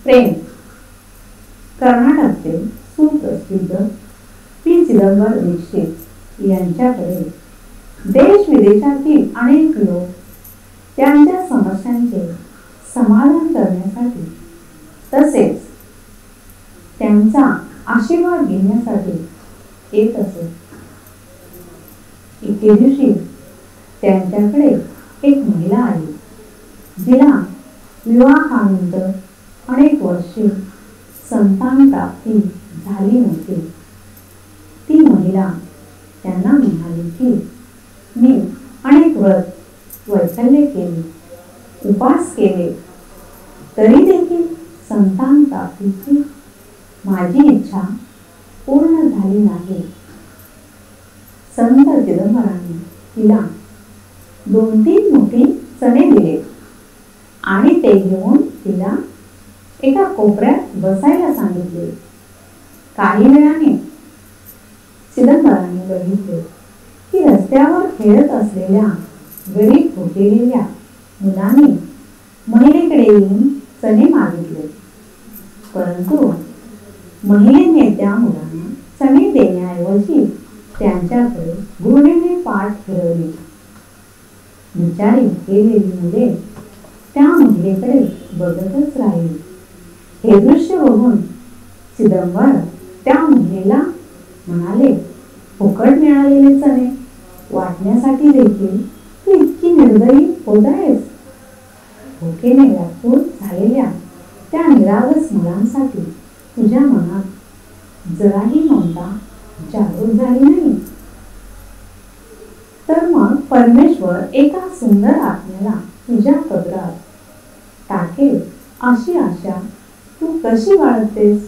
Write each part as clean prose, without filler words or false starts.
प्रेम. कर्नाटकचे सुप्रसिद्ध पी चिदंबरम दीक्षित यांच्याकडे देश विदेशातील अनेक लोक त्यांच्या समस्यांचे समाधान करण्यासाठी तसेच त्यांचा आशीर्वाद घेण्यासाठी येत असत. एके दिवशी त्यांच्याकडे एक महिला आली, जिला विवाहानंतर अनेक वर्षे संतान प्राप्ती झाली नव्हती. ती महिला त्यांना म्हणाली की मी अनेक व्रत वैकल्य केले, उपास केले, तरी देखील संतान प्राप्तीची माझी इच्छा पूर्ण झाली नाही. संत चिदंबरांनी तिला 2-3 मोठे चणे दिले आणि ते घेऊन तिला एका कोपऱ्यात बसायला सांगितले. काही वेळाने चिदंबरांनी बघितले की रस्त्यावर खेळत असलेल्या गरीब भुकेलेल्या मुलाने महिलेकडे येऊन चणे मागितले, परंतु महिलेने त्या मुलांना चणे देण्याऐवजी त्यांच्याकडे घृणेने पाठ फिरवली. बिचारी भुकेलेली मुले त्या महिलेकडे बघतच राहिली. हे दृश्य बघून चिदंबर त्या महिलेला म्हणाले, फुकट मिळालेले चणे वाटण्यासाठी देखील तू इतकी निर्दयी होत आहेस. भुकेने व्याकुळ झालेल्या त्या निरागस मुलांसाठी तुझ्या मनात जराही ममता जागृत झाली नाही. तर मग परमेश्वर एका सुंदर आत्म्याला तुझ्या कबरात टाकेल अशी आशा तू कशी बाळगतेस?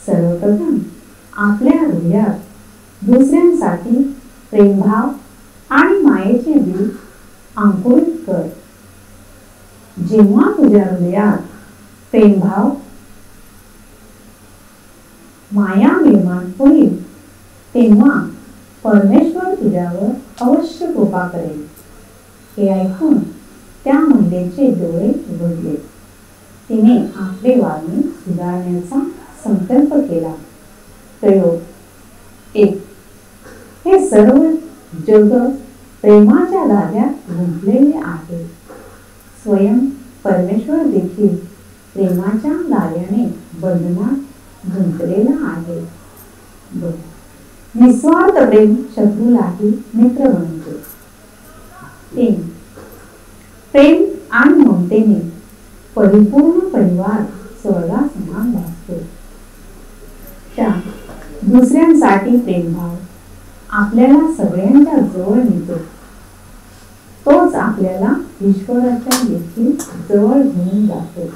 सर्वप्रथम आपल्या हृदयात दुसऱ्यांसाठी प्रेमभाव आणि मायेचे बीज अंकुरित कर. जेव्हा तुझ्या हृदयात प्रेमभाव माया निर्माण होईल तेव्हा परमेश्वर तुझ्यावर अवश्य कृपा करेल. हे ऐकून त्या महिलेचे डोळे उघडले. तिने आपले वागणे सुधारण्याचा संकल्प केला. प्रयोग 1. हे सर्व जग प्रेमाच्या धाग्यात गुंतलेले आहे. स्वयं परमेश्वर देखील प्रेमाच्या धाग्याने बंधनात गुंतलेला आहे. निस्वार्थ प्रेम शत्रूलाही मित्र बनते. 3. प्रेम आणि ममतेने परिपूर्ण परिवार स्वर्गासमान भासतो. 4. दुसऱ्यांसाठी प्रेमभाव आपल्याला सगळ्यांच्या जवळ नेतो. तोच आपल्याला ईश्वराच्या देखील जवळ घेऊन जातो.